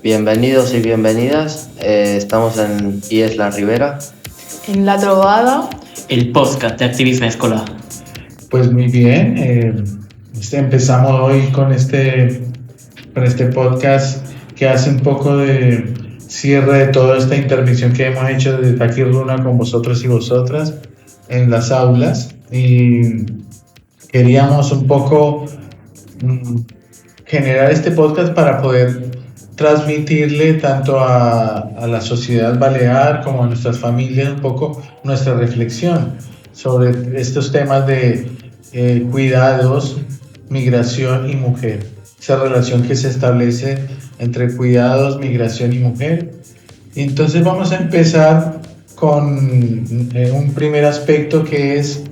Bienvenidos y bienvenidas. Estamos en IES La Ribera. En La Trovada. El podcast de activismo escolar. Pues muy bien. Empezamos hoy con este podcast que hace un poco de cierre de toda esta intervención que hemos hecho desde aquí Runa con vosotros y vosotras en las aulas. Y queríamos un poco generar este podcast para poder transmitirle tanto a la sociedad balear como a nuestras familias un poco nuestra reflexión sobre estos temas de cuidados, migración y mujer, esa relación que se establece entre cuidados, migración y mujer. Y entonces vamos a empezar con un primer aspecto que es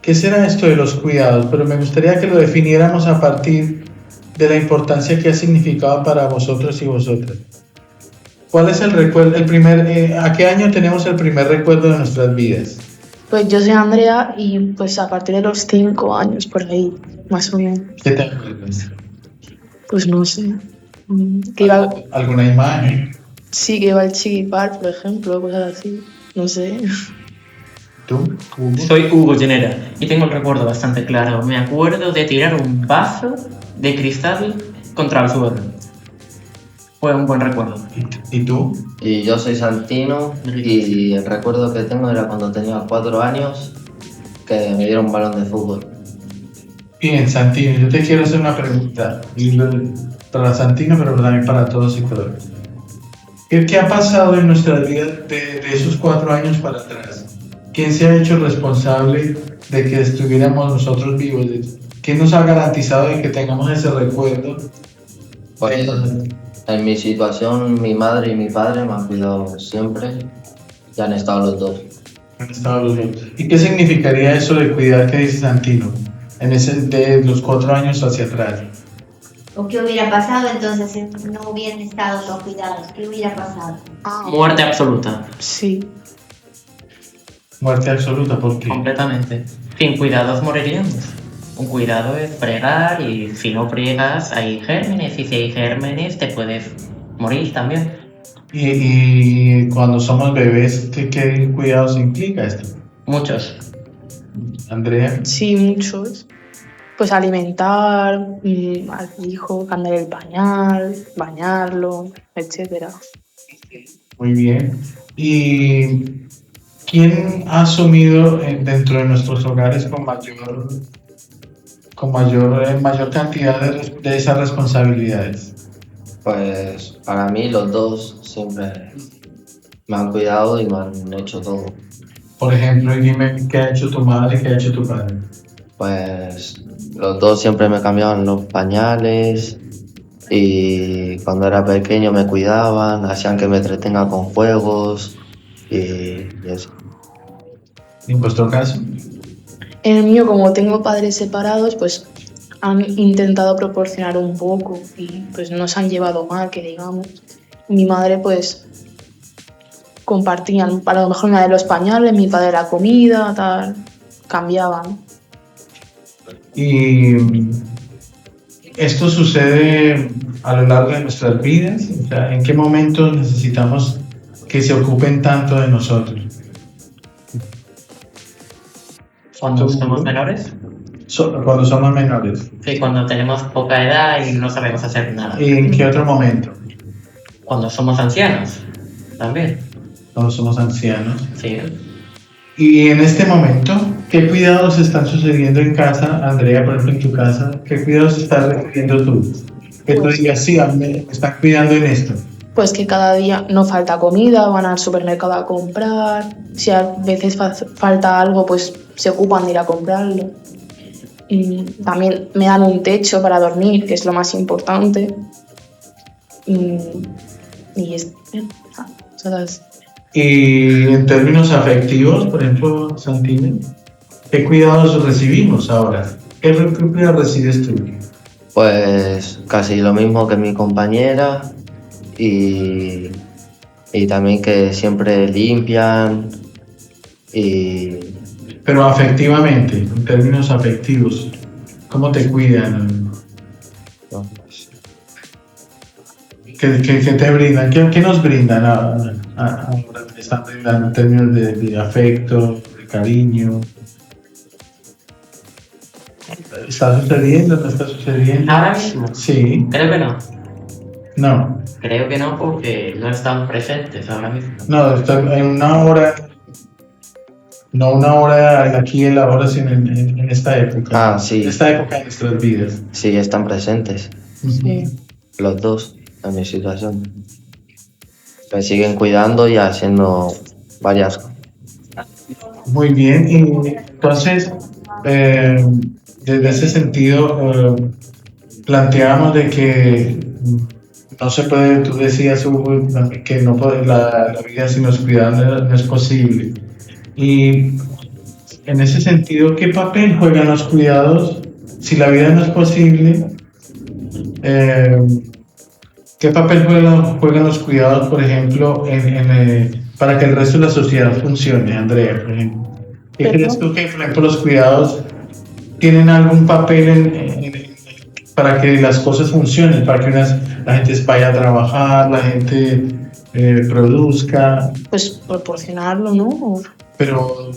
¿qué será esto de los cuidados? Pero me gustaría que lo definiéramos a partir de la importancia que ha significado para vosotros y vosotras. ¿Cuál es el recuerdo, a qué año tenemos el primer recuerdo de nuestras vidas? Pues yo soy Andrea y pues a partir de los 5 años, por ahí, más o menos. ¿Qué te acuerdas? Pues no sé. ¿Alguna imagen? Sí, que iba al Chiquipar, por ejemplo, cosas así. No sé. ¿Tú, Hugo? Soy Hugo Llenera y tengo el recuerdo bastante claro. Me acuerdo de tirar un vaso de cristal contra el suelo. Fue un buen recuerdo. ¿Y tú? Y yo soy Santino y el recuerdo que tengo era cuando tenía 4 años que me dieron un balón de fútbol. Bien, Santino, yo te quiero hacer una pregunta. Para Santino, pero también para todos y todas. ¿Qué ha pasado en nuestras vidas de esos 4 años para atrás? ¿Quién se ha hecho responsable de que estuviéramos nosotros vivos? ¿Quién nos ha garantizado de que tengamos ese recuerdo? Pues en mi situación, mi madre y mi padre me han cuidado siempre y han estado los dos. Han estado los dos. ¿Y qué significaría eso de cuidar que dice Santino? De los 4 años hacia atrás. ¿O qué hubiera pasado entonces si no hubieran estado los cuidados? ¿Qué hubiera pasado? Muerte absoluta. Sí. Muerte absoluta, ¿por qué? Completamente. Sin cuidados moriríamos. Un cuidado es pregar y si no pregas hay gérmenes y si hay gérmenes te puedes morir también. Y cuando somos bebés, ¿qué cuidados implica esto? Muchos. Andrea. Sí, muchos. Pues alimentar al hijo, cambiar el pañal, bañarlo, etcétera. Muy bien. ¿Y quién ha asumido dentro de nuestros hogares con mayor cantidad de esas responsabilidades? Pues para mí los dos siempre me han cuidado y me han hecho todo. Por ejemplo, y dime qué ha hecho tu madre y qué ha hecho tu padre. Pues los dos siempre me cambiaban los pañales y cuando era pequeño me cuidaban, hacían que me entretenga con juegos y eso. ¿Y en vuestro caso? En el mío, como tengo padres separados, pues han intentado proporcionar un poco y pues no se han llevado mal, que digamos. Mi madre pues compartían, a lo mejor una de los pañales, mi padre la comida, tal, cambiaban. Y esto sucede a lo largo de nuestras vidas. O sea, ¿en qué momentos necesitamos que se ocupen tanto de nosotros? Cuando somos menores. Cuando somos menores. Sí, cuando tenemos poca edad y no sabemos hacer nada. ¿Y en qué otro momento? Cuando somos ancianos. También. Cuando somos ancianos. Sí. Y en este momento, ¿qué cuidados están sucediendo en casa, Andrea, por ejemplo, en tu casa? ¿Qué cuidados estás recibiendo tú? Que tú digas, sí, me están cuidando en esto. Pues que cada día no falta comida, van al supermercado a comprar, si a veces falta algo, pues se ocupan de ir a comprarlo. Y también me dan un techo para dormir, que es lo más importante. Y en términos afectivos, por ejemplo, Santino, ¿qué cuidados recibimos ahora? ¿Qué cuidados recibes tú? Pues casi lo mismo que mi compañera y también que siempre limpian y... Pero afectivamente, en términos afectivos, ¿cómo te cuidan? ¿Qué te brindan? ¿Qué nos brindan ahora? ¿Te están brindando en términos de afecto, de cariño? ¿Está sucediendo? ¿No está sucediendo? Ahora mismo, Sí, creo que no. no. Creo que no porque no están presentes ahora mismo. No, está en una hora, no una hora aquí en la hora, sino en esta época. Ah, sí. En esta época de nuestras vidas. Sí, están presentes. Sí. Los dos en mi situación. Me siguen cuidando y haciendo varias cosas. Muy bien, y entonces, desde ese sentido, planteamos de que no se puede, tú decías, Hugo, que no puede, la vida sin los cuidados no es posible. Y en ese sentido, ¿qué papel juegan los cuidados? Si la vida no es posible, ¿qué papel juegan los cuidados, por ejemplo, para que el resto de la sociedad funcione, Andrea, por ejemplo? ¿Qué ¿Perdón? crees tú que, por ejemplo, los cuidados tienen algún papel para que las cosas funcionen, para que la gente vaya a trabajar, la gente produzca? Pues proporcionarlo, ¿no? Pero,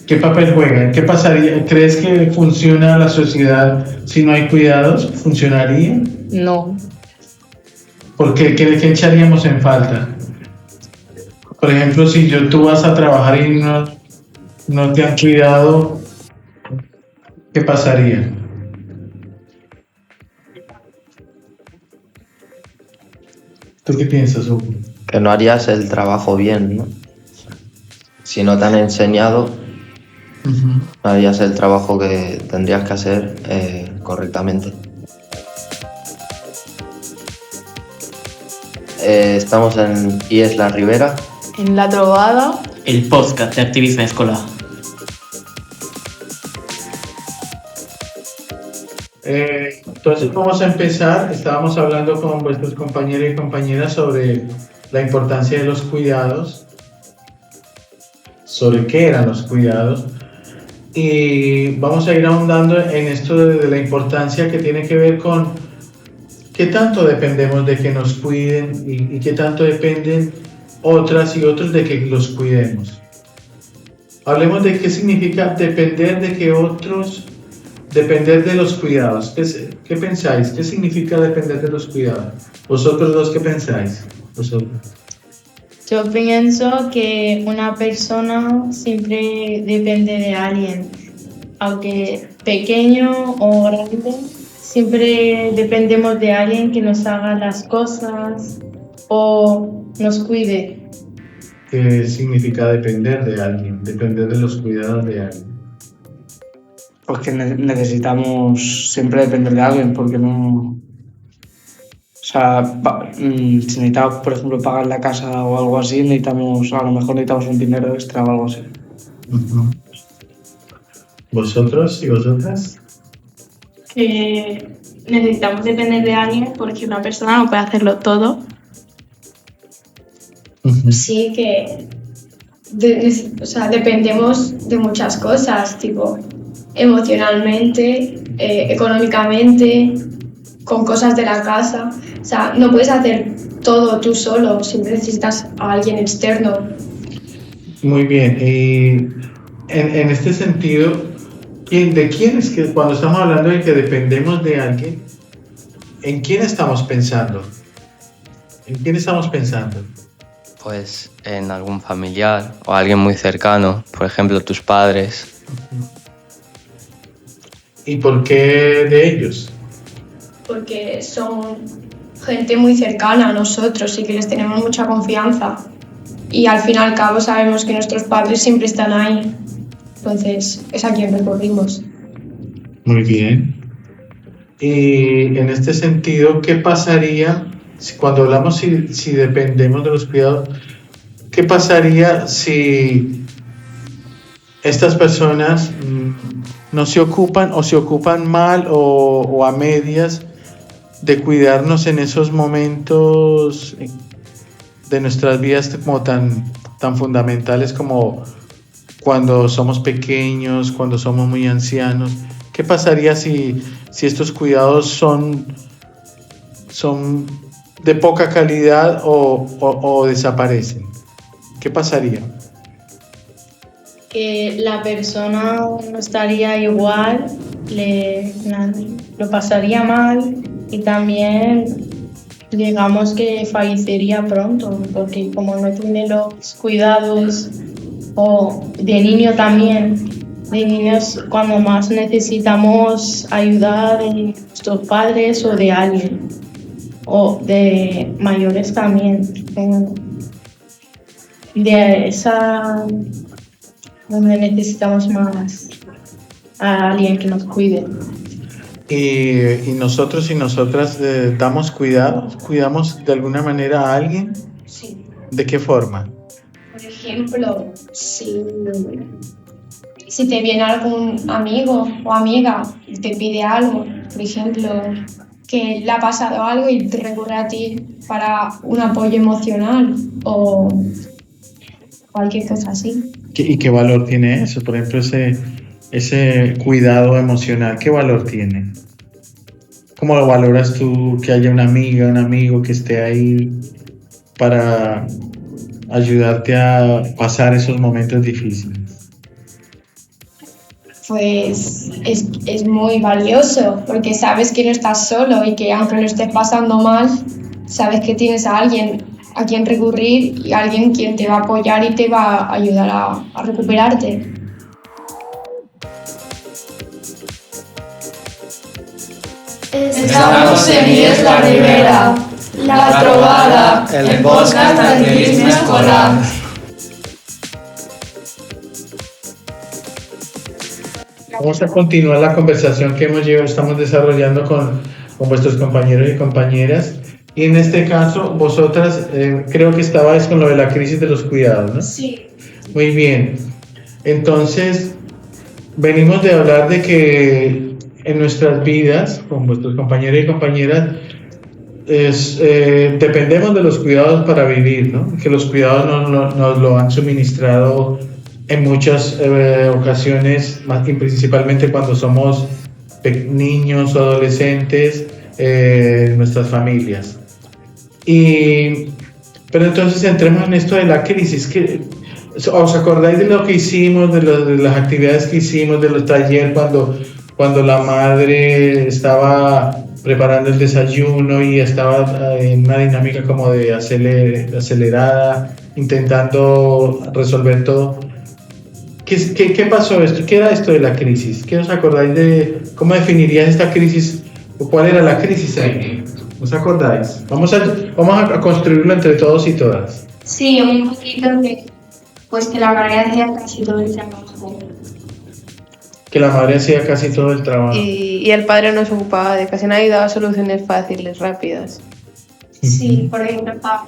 ¿qué papel juegan? ¿Qué pasaría? ¿Crees que funciona la sociedad si no hay cuidados? ¿Funcionaría? No. ¿Por qué? ¿Qué echaríamos en falta? Por ejemplo, si tú vas a trabajar y no te han cuidado, ¿qué pasaría? ¿Tú qué piensas, Hugo? Que no harías el trabajo bien, ¿no? Si no te han enseñado, no harías el trabajo que tendrías que hacer correctamente. Estamos en IES La Ribera. En La Trovada. El podcast de activismo escolar. Entonces vamos a empezar. Estábamos hablando con vuestros compañeros y compañeras sobre la importancia de los cuidados, sobre qué eran los cuidados, y vamos a ir ahondando en esto de la importancia que tiene que ver con qué tanto dependemos de que nos cuiden y qué tanto dependen otras y otros de que los cuidemos. Hablemos de qué significa depender de que otros, depender de los cuidados. ¿Qué pensáis? ¿Qué significa depender de los cuidados? ¿Vosotros dos qué pensáis? ¿Vosotros? Yo pienso que una persona siempre depende de alguien, aunque pequeño o grande, siempre dependemos de alguien que nos haga las cosas o nos cuide. ¿Qué significa depender de alguien? Depender de los cuidados de alguien. Pues que necesitamos siempre depender de alguien, porque no... O sea, si necesitamos, por ejemplo, pagar la casa o algo así, a lo mejor necesitamos un dinero extra o algo así. Uh-huh. ¿Vosotros y vosotras? Que necesitamos depender de alguien porque una persona no puede hacerlo todo. Uh-huh. Sí, que dependemos de muchas cosas, tipo emocionalmente, económicamente, con cosas de la casa. O sea, no puedes hacer todo tú solo, siempre necesitas a alguien externo. Muy bien, y en este sentido, ¿de quién es que cuando estamos hablando de que dependemos de alguien, en quién estamos pensando? ¿En quién estamos pensando? Pues en algún familiar o alguien muy cercano, por ejemplo tus padres. ¿Y por qué de ellos? Porque son gente muy cercana a nosotros y que les tenemos mucha confianza. Y al fin y al cabo sabemos que nuestros padres siempre están ahí. Entonces, es a quien recurrimos. Muy bien. Y en este sentido, ¿qué pasaría cuando hablamos si dependemos de los cuidados? ¿Qué pasaría si estas personas no se ocupan o se ocupan mal o a medias de cuidarnos en esos momentos de nuestras vidas como tan fundamentales como cuando somos pequeños, cuando somos muy ancianos? ¿Qué pasaría si estos cuidados son de poca calidad o desaparecen? ¿Qué pasaría? Que la persona no estaría igual, lo pasaría mal y también digamos que fallecería pronto, porque como no tiene los cuidados, o de niño también, de niños cuando más necesitamos ayuda de nuestros padres o de alguien, o de mayores también, de esa donde necesitamos más a alguien que nos cuide. Y nosotros y nosotras damos cuidamos de alguna manera a alguien. Sí. ¿De qué forma? Por ejemplo, si te viene algún amigo o amiga y te pide algo, por ejemplo, que le ha pasado algo y te recurre a ti para un apoyo emocional o cualquier cosa así. ¿Y qué valor tiene eso? Por ejemplo, ese cuidado emocional, ¿qué valor tiene? ¿Cómo lo valoras tú, que haya una amiga, un amigo que esté ahí para ayudarte a pasar esos momentos difíciles? Pues es muy valioso porque sabes que no estás solo y que aunque lo estés pasando mal, sabes que tienes a alguien a quien recurrir y alguien quien te va a apoyar y te va a ayudar a recuperarte. Estamos en IES La Ribera, La Trobada, el podcast del turisme escolar. Vamos a continuar la conversación que estamos desarrollando con vuestros compañeros y compañeras. Y en este caso, vosotras creo que estabais con lo de la crisis de los cuidados, ¿no? Sí. Muy bien. Entonces, venimos de hablar de que en nuestras vidas, con vuestros compañeros y compañeras, dependemos de los cuidados para vivir, ¿no? Que los cuidados nos lo han suministrado en muchas ocasiones, y principalmente cuando somos niños o adolescentes, nuestras familias. Pero entonces entremos en esto de la crisis. ¿Os acordáis de lo que hicimos, de las actividades que hicimos, de los talleres cuando la madre estaba preparando el desayuno y estaba en una dinámica como de acelerada, intentando resolver todo? ¿Qué pasó esto? ¿Qué era esto de la crisis? ¿Qué os acordáis de cómo definirías esta crisis? ¿O cuál era la crisis ahí? ¿Os acordáis? Vamos a construirlo entre todos y todas. Sí, un poquito de pues que la madre hacía casi todo el trabajo. Que la madre hacía casi todo el trabajo. Y el padre no se ocupaba de casi nada y daba soluciones fáciles, rápidas. Sí, por ejemplo, para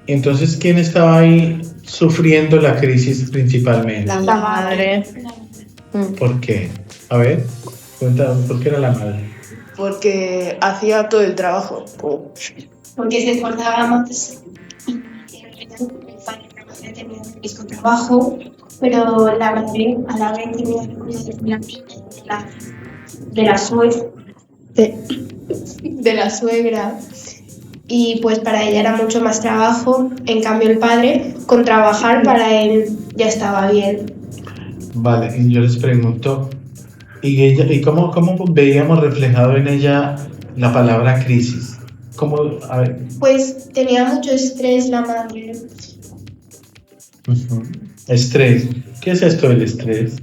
Entonces, ¿quién estaba ahí sufriendo la crisis principalmente? La madre. ¿Por qué? A ver, cuéntame, ¿por qué era la madre? Porque hacía todo el trabajo. Porque se esforzaba más y el padre tenía el mismo trabajo, pero la madre a la vez tenía que cuidar de la suegra. De la suegra. Y pues para ella era mucho más trabajo, en cambio el padre, con trabajar para él ya estaba bien. Vale, y yo les pregunto, ¿y cómo veíamos reflejado en ella la palabra crisis? ¿Cómo? A ver. Pues tenía mucho estrés la madre. Estrés. ¿Qué es esto del estrés?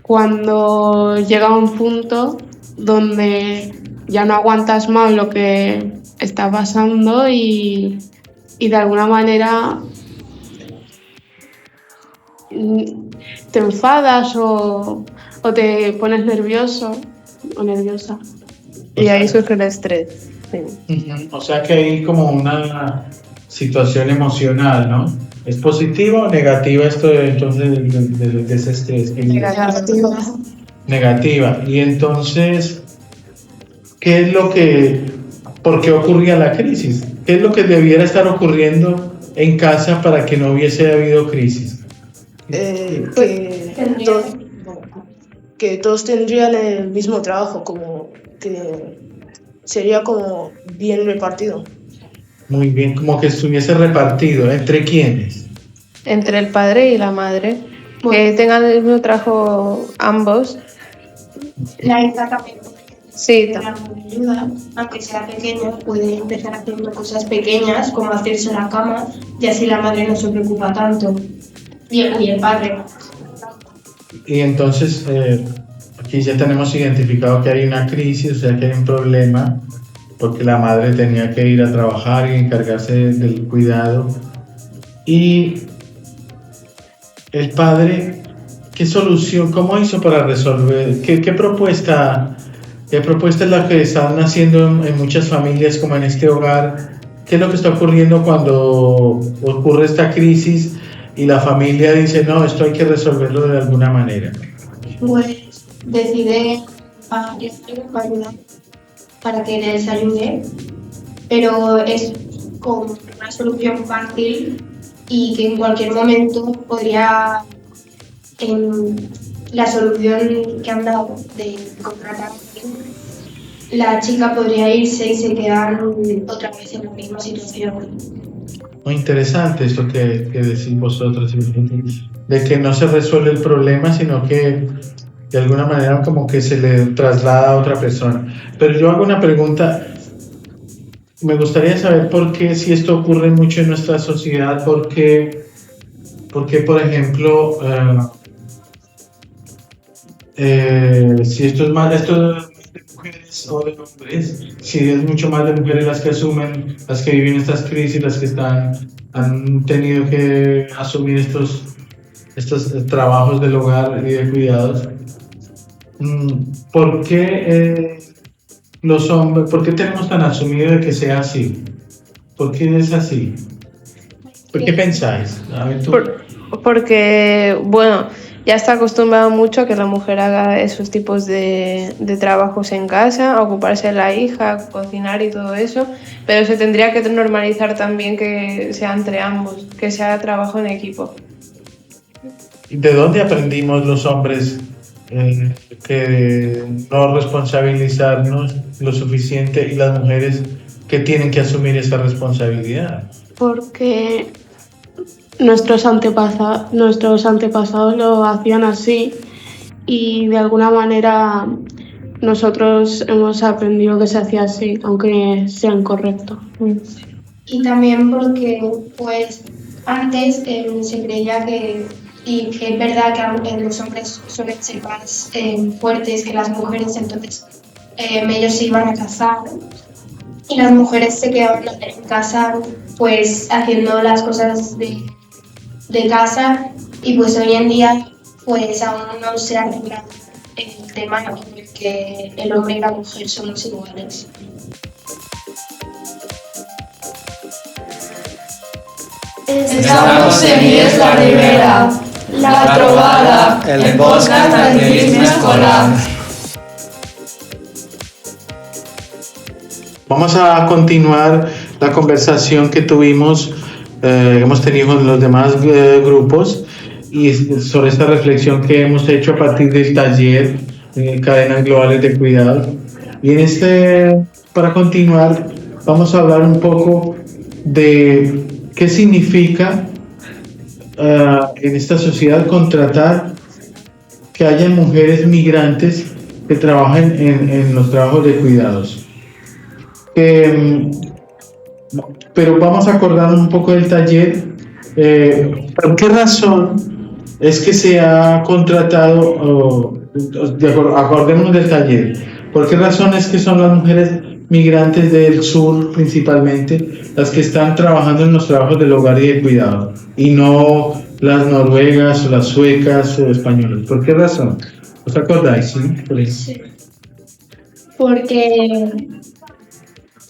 Cuando llega a un punto donde ya no aguantas más lo que está pasando y de alguna manera te enfadas o te pones nervioso o nerviosa. Y ahí surge el estrés. Sí. O sea que hay como una situación emocional, ¿no? ¿Es positiva o negativa esto de ese estrés? Negativa. Negativa. Y entonces, ¿por qué ocurría la crisis? ¿Qué es lo que debiera estar ocurriendo en casa para que no hubiese habido crisis? Que todos tendrían el mismo trabajo, como que sería como bien repartido. Muy bien, como que estuviese repartido. ¿Entre quiénes? Entre el padre y la madre. Que tengan el mismo trabajo ambos. La hija también Sí, puede dar ayuda, aunque sea pequeña, puede empezar haciendo cosas pequeñas, como hacerse la cama, y así la madre no se preocupa tanto. Y el padre. Y entonces, aquí ya tenemos identificado que hay una crisis, o sea que hay un problema, porque la madre tenía que ir a trabajar y encargarse del cuidado. Y el padre, ¿qué solución, cómo hizo para resolver? ¿Qué propuesta es la que están haciendo en muchas familias como en este hogar? ¿Qué es lo que está ocurriendo cuando ocurre esta crisis y la familia dice, no, esto hay que resolverlo de alguna manera? Pues decide ayudar para que les ayude, pero es con una solución fácil y que en cualquier momento podría, en la solución que han dado de contratar a alguien, la chica podría irse y se quedar otra vez en la misma situación. Muy interesante esto que decís vosotros, de que no se resuelve el problema, sino que de alguna manera como que se le traslada a otra persona. Pero yo hago una pregunta, me gustaría saber por qué, si esto ocurre mucho en nuestra sociedad, por qué por ejemplo, si esto es más de mujeres o de hombres, si es mucho más de mujeres las que asumen, las que viven estas crisis, las que han tenido que asumir estos trabajos del hogar y de cuidados. ¿Por qué los hombres, por qué tenemos tan asumido de que sea así? ¿Por qué es así? ¿Por qué pensáis? A ver, tú. Porque, bueno, ya está acostumbrado mucho a que la mujer haga esos tipos de trabajos en casa, a ocuparse de la hija, cocinar y todo eso, pero se tendría que normalizar también que sea entre ambos, que sea trabajo en equipo. ¿De dónde aprendimos los hombres que no responsabilizarnos lo suficiente y las mujeres que tienen que asumir esa responsabilidad? Porque nuestros antepasados lo hacían así y de alguna manera nosotros hemos aprendido que se hacía así, aunque sea incorrecto. Y también porque pues antes se creía que, y que es verdad que los hombres suelen ser más fuertes que las mujeres, entonces ellos se iban a casar y las mujeres se quedaban en casa pues haciendo las cosas de casa, y pues hoy en día pues aún no se ha arreglado el tema en el que el hombre y la mujer somos iguales. Estamos en IES La Ribera, La Trobada, el podcast del turismo escolar. Vamos a continuar la conversación que hemos tenido con los demás grupos y sobre esta reflexión que hemos hecho a partir del taller Cadenas Globales de Cuidado. Y para continuar, vamos a hablar un poco de qué significa en esta sociedad contratar que haya mujeres migrantes que trabajen en los trabajos de cuidados. Pero vamos a acordarnos un poco del taller. ¿Por qué razón es que se ha contratado, acordémonos del taller, por qué razón es que son las mujeres migrantes del sur principalmente las que están trabajando en los trabajos del hogar y de cuidado, y no las noruegas o las suecas o españolas? ¿Por qué razón? ¿Os acordáis? Sí.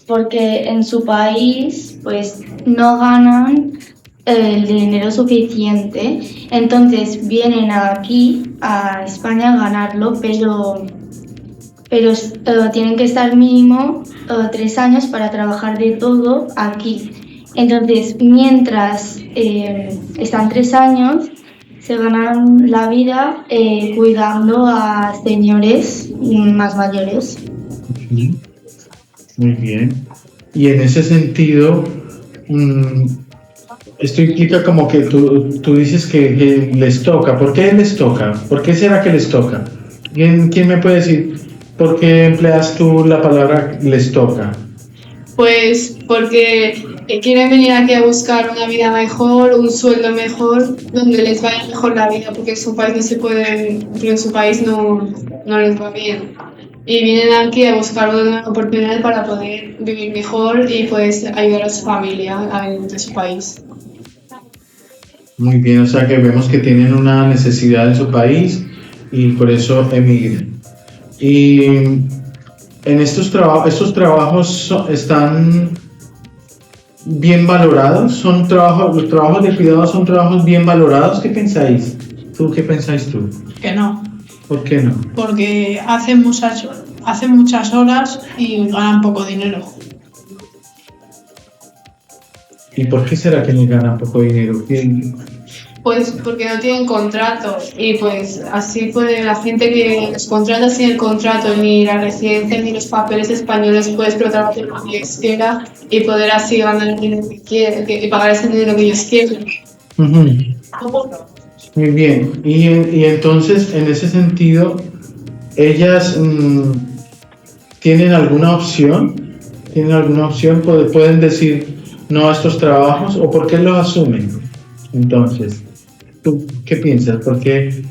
Porque en su país pues no ganan el dinero suficiente, entonces vienen aquí a España a ganarlo, pero tienen que estar mínimo 3 años para trabajar de todo aquí. Entonces, mientras están 3 años, se ganan la vida cuidando a señores más mayores. Muy bien. Y en ese sentido, esto implica como que tú dices que les toca. ¿Por qué les toca? ¿Por qué será que les toca? ¿Quién me puede decir por qué empleas tú la palabra les toca? Pues porque quieren venir aquí a buscar una vida mejor, un sueldo mejor, donde les vaya mejor la vida, porque en su país no se puede, porque en su país no les va bien. Y vienen aquí a buscar una nueva oportunidad para poder vivir mejor y pues ayudar a su familia en su país. Muy bien, o sea que vemos que tienen una necesidad en su país y por eso emigran. Y en estos trabajos están bien valorados, los trabajos de cuidado son trabajos bien valorados. ¿Qué pensáis? ¿Qué pensáis tú? Que no. ¿Por qué no? Porque hacen muchas horas y ganan poco dinero. ¿Y por qué será que no ganan poco dinero? Pues porque no tienen contrato y pues así puede la gente que los contrata sin el contrato, ni la residencia ni los papeles españoles, puede explotar lo que ellos quieran y poder así ganar el dinero que quieren y pagar ese dinero que ellos quieren. Muy bien, y entonces en ese sentido, ellas ¿tienen alguna opción? ¿Pueden decir no a estos trabajos o por qué los asumen? Entonces, ¿tú qué piensas? ¿Por qué?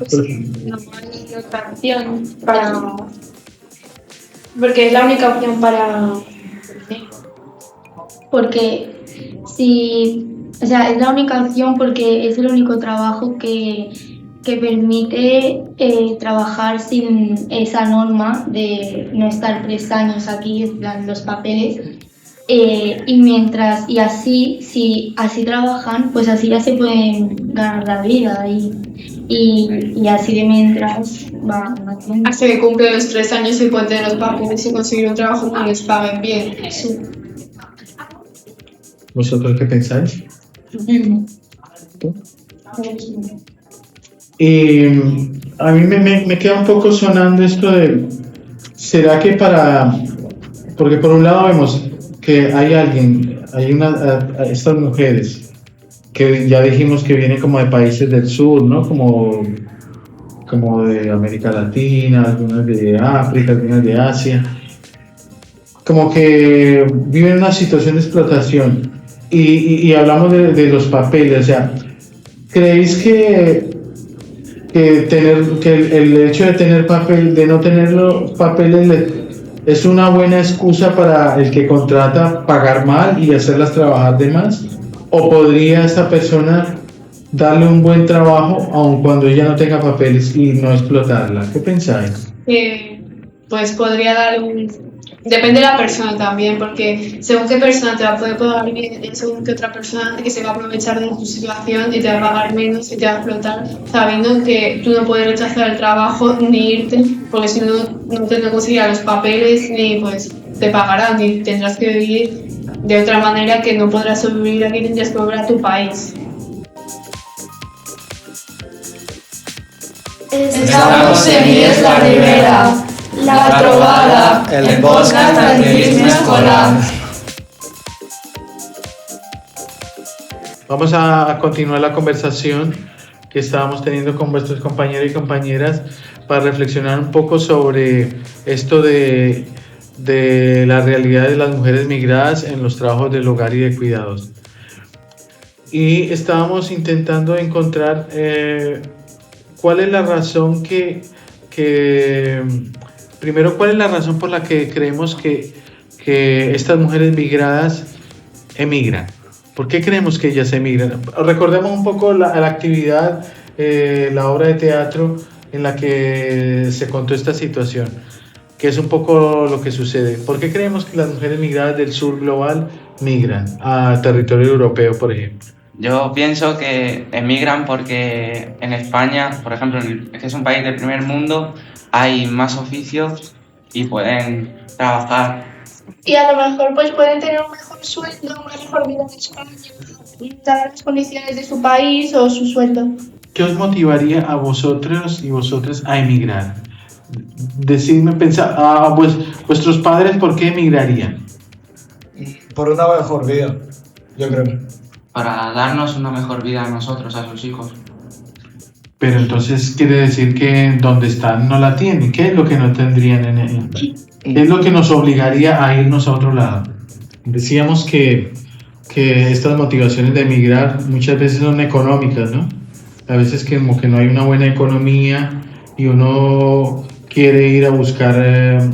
No hay otra opción porque es la única opción para... Porque o sea, es la única opción porque es el único trabajo que permite trabajar sin esa norma de no estar 3 años aquí, dan los papeles. Y así, si así trabajan, pues así ya se pueden ganar la vida y así de mientras van haciendo. Hasta que cumplen los 3 años y pueden tener los papeles y conseguir un trabajo que les paguen bien. Sí. ¿Vosotros qué pensáis? Lo mismo. Y a mí me queda un poco sonando esto de, ¿será que porque por un lado vemos que hay estas mujeres que ya dijimos que vienen como de países del sur, ¿no? Como de América Latina, algunas de África, algunas de Asia, como que viven una situación de explotación y hablamos de los papeles, o sea, ¿creéis que el hecho de no tener los papeles es una buena excusa para el que contrata pagar mal y hacerlas trabajar de más? ¿O podría esta persona darle un buen trabajo aun cuando ella no tenga papeles y no explotarla? ¿Qué pensáis? Pues podría dar Depende de la persona también, porque según qué persona te va a poder pagar bien, según qué otra persona que se va a aprovechar de tu situación y te va a pagar menos y te va a explotar, sabiendo que tú no puedes rechazar el trabajo ni irte, porque si no te conseguirás los papeles ni pues te pagarán, ni tendrás que vivir de otra manera que no podrás sobrevivir aquí, tendrás que volver a tu país. Estamos en IES La Ribera, La Trobada, el podcast d'Anarquisme Escolar. Vamos a continuar la conversación que estábamos teniendo con vuestros compañeros y compañeras para reflexionar un poco sobre esto de la realidad de las mujeres migradas en los trabajos del hogar y de cuidados. Y estábamos intentando encontrar cuál es la razón primero, ¿cuál es la razón por la que creemos que estas mujeres migradas emigran? ¿Por qué creemos que ellas emigran? Recordemos un poco la actividad, la obra de teatro en la que se contó esta situación, que es un poco lo que sucede. ¿Por qué creemos que las mujeres migradas del sur global migran a territorio europeo, por ejemplo? Yo pienso que emigran porque en España, por ejemplo, que es un país del primer mundo, hay más oficios y pueden trabajar. Y a lo mejor pues pueden tener un mejor sueldo, una mejor vida en España, dadas las condiciones de su país o su sueldo. ¿Qué os motivaría a vosotros y vosotras a emigrar? Decidme, pensar, vuestros padres, ¿por qué emigrarían? por una mejor vida, yo creo. Para darnos una mejor vida a nosotros, a sus hijos. Pero entonces quiere decir que donde están no la tienen. ¿Qué es lo que no tendrían ¿Qué es lo que nos obligaría a irnos a otro lado? Decíamos que estas motivaciones de emigrar muchas veces son económicas, ¿no? A veces que como que no hay una buena economía y uno quiere ir a buscar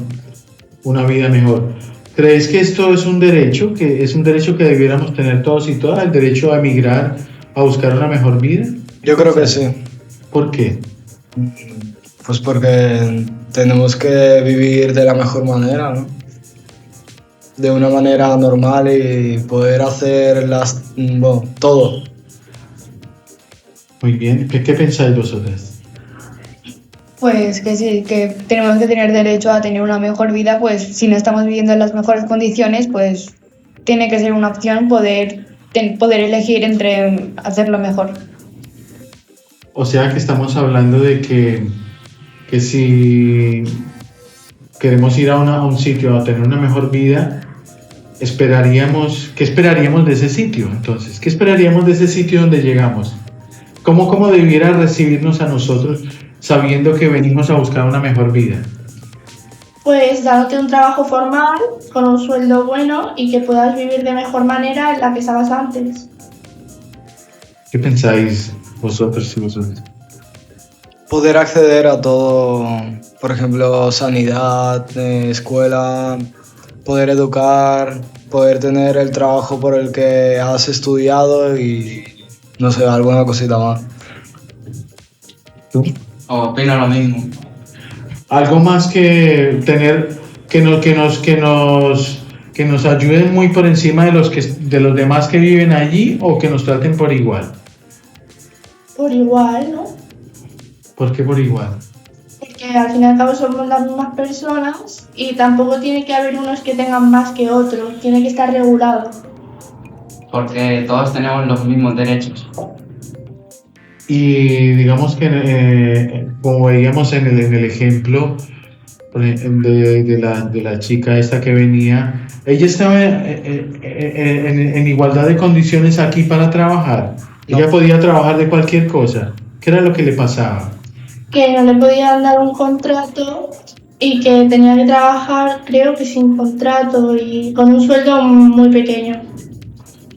una vida mejor. ¿Crees que esto es un derecho? ¿Que es un derecho que debiéramos tener todos y todas? ¿El derecho a emigrar, a buscar una mejor vida? Yo creo que sí. ¿Por qué? Pues porque tenemos que vivir de la mejor manera, ¿no? De una manera normal y poder hacer todo. Muy bien. ¿Qué pensáis vosotras? Pues que sí, que tenemos que tener derecho a tener una mejor vida, pues si no estamos viviendo en las mejores condiciones, pues tiene que ser una opción poder elegir entre hacerlo mejor. O sea que estamos hablando de que si queremos ir a un sitio a tener una mejor vida, ¿qué esperaríamos de ese sitio? Entonces, ¿qué esperaríamos de ese sitio donde llegamos? ¿Cómo debiera recibirnos a nosotros sabiendo que venimos a buscar una mejor vida? Pues dándote un trabajo formal, con un sueldo bueno y que puedas vivir de mejor manera en la que estabas antes. ¿Qué pensáis vosotros y vosotras? Poder acceder a todo, por ejemplo, sanidad, escuela, poder educar, poder tener el trabajo por el que has estudiado y, no sé, alguna cosita más. ¿Tú? Opino lo mismo. Algo más que tener, que nos ayuden muy por encima de los demás que viven allí o que nos traten por igual. Por igual, ¿no? ¿Por qué por igual? Porque al fin y al cabo somos las mismas personas y tampoco tiene que haber unos que tengan más que otros, tiene que estar regulado. Porque todos tenemos los mismos derechos. Y digamos que, como veíamos en el ejemplo de la chica esta que venía, ella estaba en igualdad de condiciones aquí para trabajar. No. Ella podía trabajar de cualquier cosa. ¿Qué era lo que le pasaba? Que no le podían dar un contrato y que tenía que trabajar, creo que sin contrato y con un sueldo muy pequeño.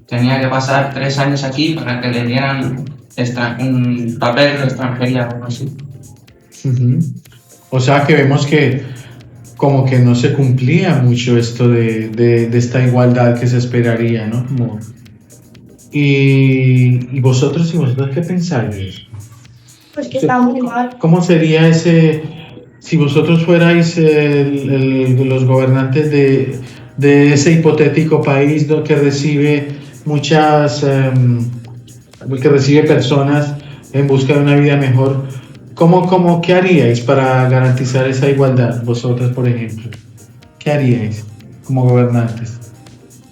Tenía que pasar 3 años aquí para que le dieran un papel de extranjería o algo así. Uh-huh. O sea que vemos que como que no se cumplía mucho esto de esta igualdad que se esperaría, ¿no? ¿Y vosotros y vosotras qué pensáis de eso? Pues que está muy mal. ¿Cómo sería si vosotros fuerais los gobernantes de ese hipotético país que recibe que recibe personas en busca de una vida mejor? ¿Qué haríais para garantizar esa igualdad, vosotras, por ejemplo? ¿Qué haríais como gobernantes?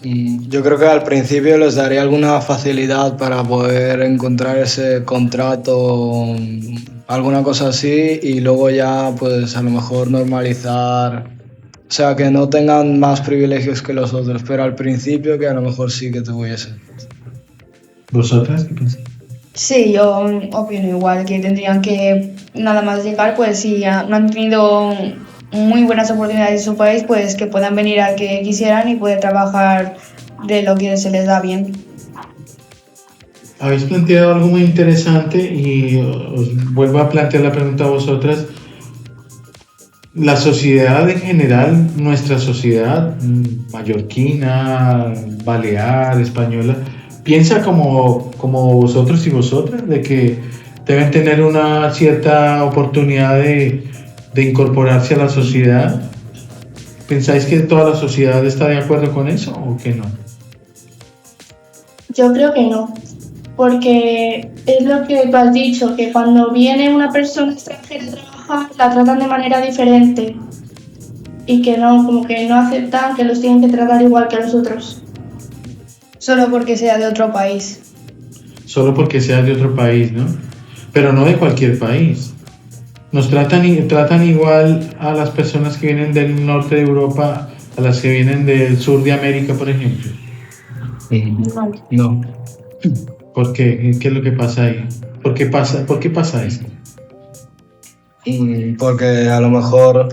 Yo creo que al principio les daría alguna facilidad para poder encontrar ese contrato, alguna cosa así, y luego ya pues a lo mejor normalizar, o sea, que no tengan más privilegios que los otros, pero al principio que a lo mejor sí que tuviesen. ¿Vosotras qué pensáis? Sí, yo opino igual, que tendrían que nada más llegar, pues si ya no han tenido muy buenas oportunidades en su país, pues que puedan venir al que quisieran y poder trabajar de lo que se les da bien. Habéis planteado algo muy interesante y os vuelvo a plantear la pregunta a vosotras. La sociedad en general, nuestra sociedad mallorquina, balear, española, piensa como vosotros y vosotras, de que deben tener una cierta oportunidad de incorporarse a la sociedad. ¿Pensáis que toda la sociedad está de acuerdo con eso o que no? Yo creo que no, porque es lo que tú has dicho, que cuando viene una persona extranjera a trabajar la tratan de manera diferente y que no, como que no aceptan que los tienen que tratar igual que los otros. Solo porque sea de otro país. Solo porque sea de otro país, ¿no? Pero no de cualquier país. Nos tratan igual a las personas que vienen del norte de Europa a las que vienen del sur de América, por ejemplo. No. ¿Por qué? ¿Qué es lo que pasa ahí? ¿Por qué pasa eso? Porque a lo mejor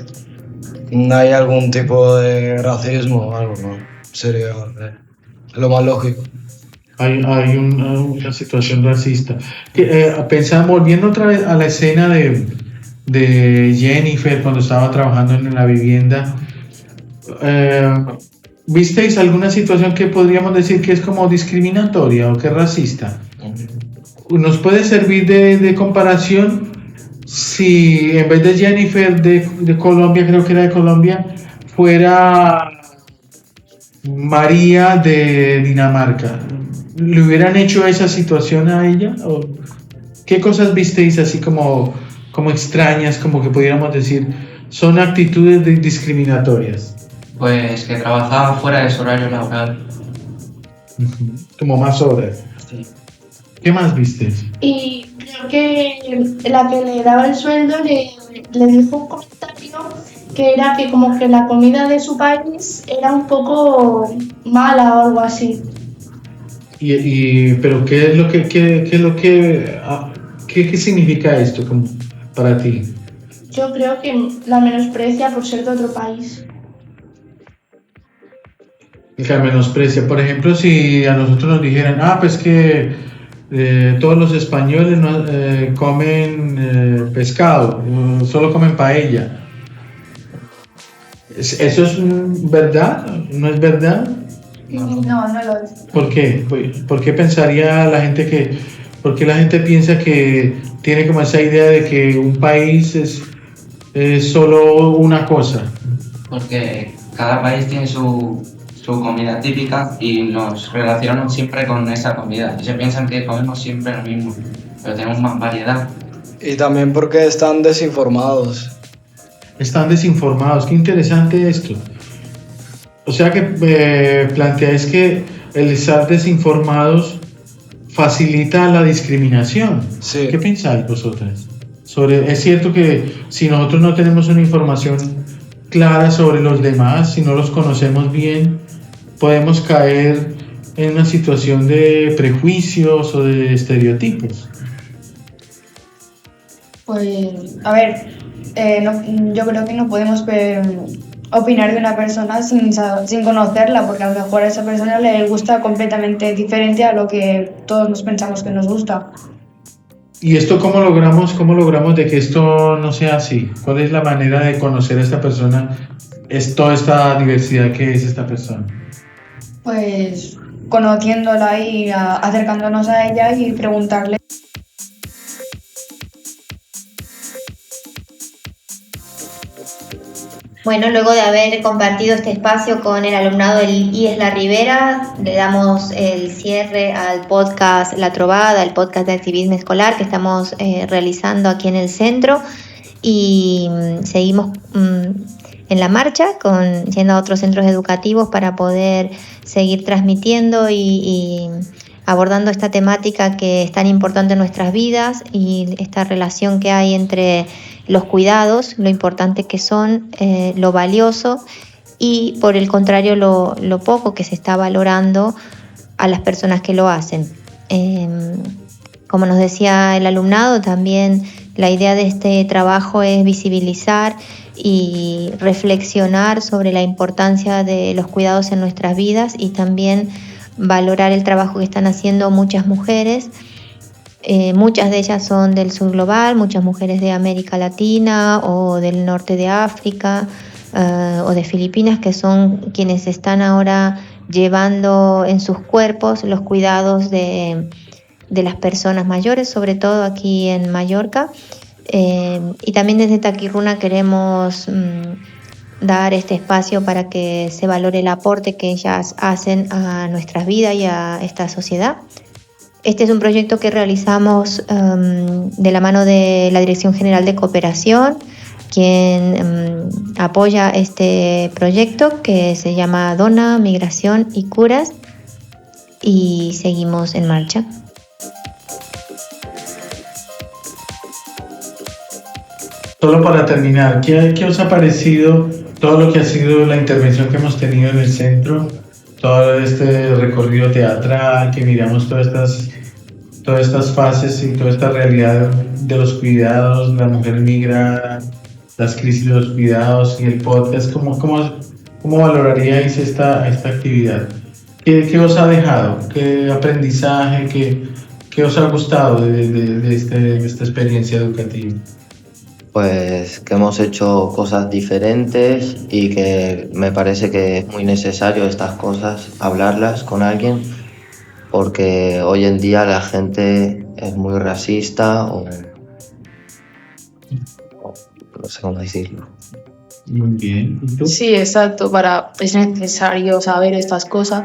hay algún tipo de racismo o algo, ¿no? Sería lo más lógico. Hay una situación racista. Volviendo otra vez a la escena de Jennifer cuando estaba trabajando en la vivienda, ¿visteis alguna situación que podríamos decir que es como discriminatoria o que es racista? ¿Nos puede servir de comparación si en vez de Jennifer de Colombia, creo que era de Colombia, fuera María de Dinamarca? ¿Le hubieran hecho esa situación a ella? ¿O qué cosas visteis así como extrañas, como que pudiéramos decir son actitudes discriminatorias? Pues que trabajaba fuera de su horario laboral. Como más horas. Sí. ¿Qué más viste? Y creo que la que le daba el sueldo le dijo un comentario que era que como que la comida de su país era un poco mala o algo así. Pero ¿qué significa esto para ti? Yo creo que la menosprecia por ser de otro país. Que menosprecia. Por ejemplo, si a nosotros nos dijeran, pues que todos los españoles no, comen pescado, solo comen paella. ¿Eso es verdad? ¿No es verdad? No lo es. ¿Por qué? ¿Por qué pensaría la gente por qué la gente piensa que tiene como esa idea de que un país es solo una cosa? Porque cada país tiene su comida típica y nos relacionamos siempre con esa comida. Y se piensan que comemos siempre lo mismo, pero tenemos más variedad. Y también porque están desinformados. Están desinformados, qué interesante esto. O sea que planteáis que el estar desinformados facilita la discriminación. Sí. ¿Qué pensáis vosotras? Es cierto que si nosotros no tenemos una información clara sobre los demás, si no los conocemos bien, podemos caer en una situación de prejuicios o de estereotipos. Pues, a ver, yo creo que no podemos opinar de una persona sin conocerla, porque a lo mejor a esa persona le gusta completamente diferente a lo que todos nos pensamos que nos gusta. ¿Y esto cómo logramos de que esto no sea así? ¿Cuál es la manera de conocer a esta persona? Es toda esta diversidad que es esta persona. Pues conociéndola y acercándonos a ella y preguntarle. Bueno, luego de haber compartido este espacio con el alumnado del IES La Ribera, le damos el cierre al podcast La Trovada, el podcast de activismo escolar que estamos realizando aquí en el centro, y seguimos en la marcha yendo a otros centros educativos para poder seguir transmitiendo y abordando esta temática que es tan importante en nuestras vidas y esta relación que hay entre los cuidados, lo importante que son, lo valioso y por el contrario lo poco que se está valorando a las personas que lo hacen. Como nos decía el alumnado, también la idea de este trabajo es visibilizar y reflexionar sobre la importancia de los cuidados en nuestras vidas y también valorar el trabajo que están haciendo muchas mujeres. Muchas de ellas son del sur global, muchas mujeres de América Latina o del norte de África o de Filipinas, que son quienes están ahora llevando en sus cuerpos los cuidados de las personas mayores, sobre todo aquí en Mallorca. Y también desde Taquirruna queremos dar este espacio para que se valore el aporte que ellas hacen a nuestras vidas y a esta sociedad. Este es un proyecto que realizamos de la mano de la Dirección General de Cooperación, quien apoya este proyecto que se llama Dona, Migración y Curas, y seguimos en marcha. Solo para terminar, ¿qué os ha parecido todo lo que ha sido la intervención que hemos tenido en el centro todo este recorrido teatral, que miramos todas estas fases y toda esta realidad de los cuidados, la mujer migrada, las crisis de los cuidados y el podcast, ¿cómo valoraríais esta actividad? ¿Qué os ha dejado? ¿Qué aprendizaje? ¿Qué os ha gustado de esta experiencia educativa? Pues que hemos hecho cosas diferentes y que me parece que es muy necesario estas cosas, hablarlas con alguien, porque hoy en día la gente es muy racista o no sé cómo decirlo. Muy bien. ¿Y tú? Sí, exacto. Es necesario saber estas cosas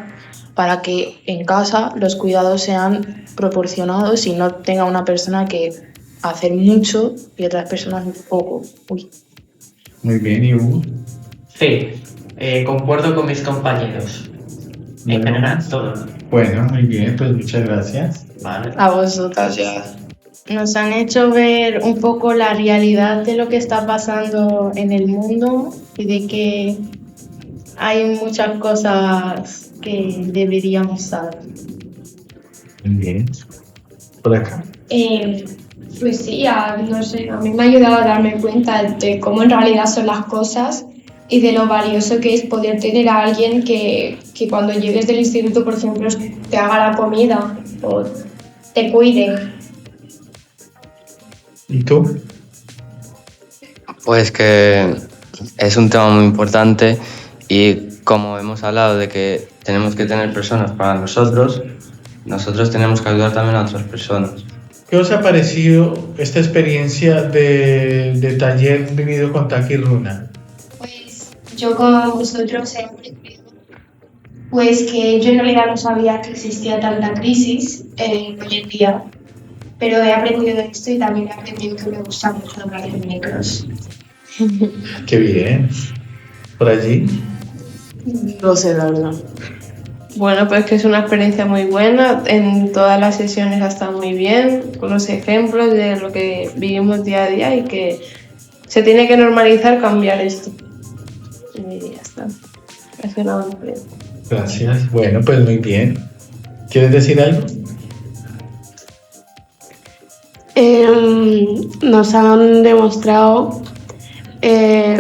para que en casa los cuidados sean proporcionados y no tenga una persona que hacer mucho y otras personas un poco. Uy. Muy bien, ¿y Hugo? Sí, concuerdo con mis compañeros. En general, todo. Bueno, muy bien, pues muchas gracias. Vale. A vosotros. Gracias. Nos han hecho ver un poco la realidad de lo que está pasando en el mundo y de que hay muchas cosas que deberíamos saber. Muy bien. Por acá. Pues sí, no sé, a mí me ha ayudado a darme cuenta de cómo en realidad son las cosas y de lo valioso que es poder tener a alguien que cuando llegues del instituto, por ejemplo, te haga la comida o te cuide. ¿Y tú? Pues que es un tema muy importante y como hemos hablado de que tenemos que tener personas para nosotros tenemos que ayudar también a otras personas. ¿Qué os ha parecido esta experiencia de taller vivido con Taki Runa? Pues yo como vosotros he aprendido pues que yo en realidad no sabía que existía tanta crisis hoy en día, pero he aprendido de esto y también he aprendido que me gusta mucho hablar de micros. Qué bien. ¿Por allí? No sé, la verdad. Bueno, pues que es una experiencia muy buena, en todas las sesiones ha estado muy bien, con los ejemplos de lo que vivimos día a día y que se tiene que normalizar cambiar esto. Y ya está. Ha sido una buena experiencia. Gracias. Bueno, pues muy bien. ¿Quieres decir algo? Nos han demostrado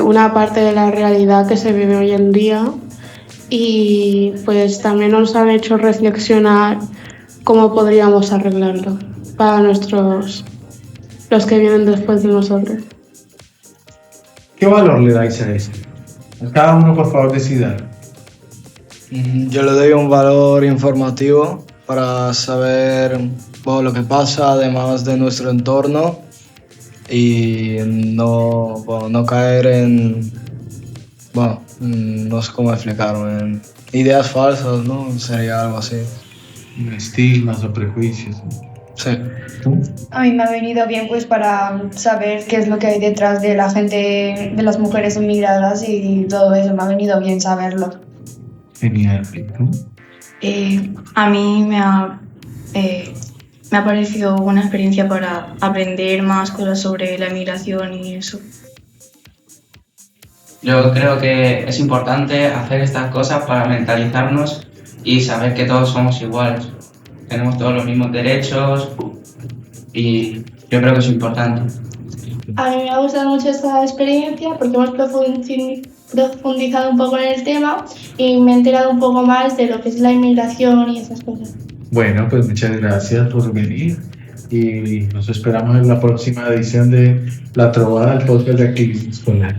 una parte de la realidad que se vive hoy en día y pues también nos han hecho reflexionar cómo podríamos arreglarlo para los que vienen después de nosotros. ¿Qué valor le dais a esto? Cada uno, por favor, decida. Yo le doy un valor informativo para saber lo que pasa además de nuestro entorno y no caer en, no sé cómo explicarlo, en ideas falsas, ¿no? Sería algo así. Estigmas o prejuicios. Sí. ¿Tú? A mí me ha venido bien pues para saber qué es lo que hay detrás de la gente, de las mujeres inmigradas y todo eso, me ha venido bien saberlo. Genial. ¿Y tú? A mí me ha parecido una experiencia para aprender más cosas sobre la migración y eso. Yo creo que es importante hacer estas cosas para mentalizarnos y saber que todos somos iguales. Tenemos todos los mismos derechos y yo creo que es importante. A mí me ha gustado mucho esta experiencia porque hemos profundizado un poco en el tema y me he enterado un poco más de lo que es la inmigración y esas cosas. Bueno, pues muchas gracias por venir y nos esperamos en la próxima edición de La Trovada, el podcast de Activismo Escolar.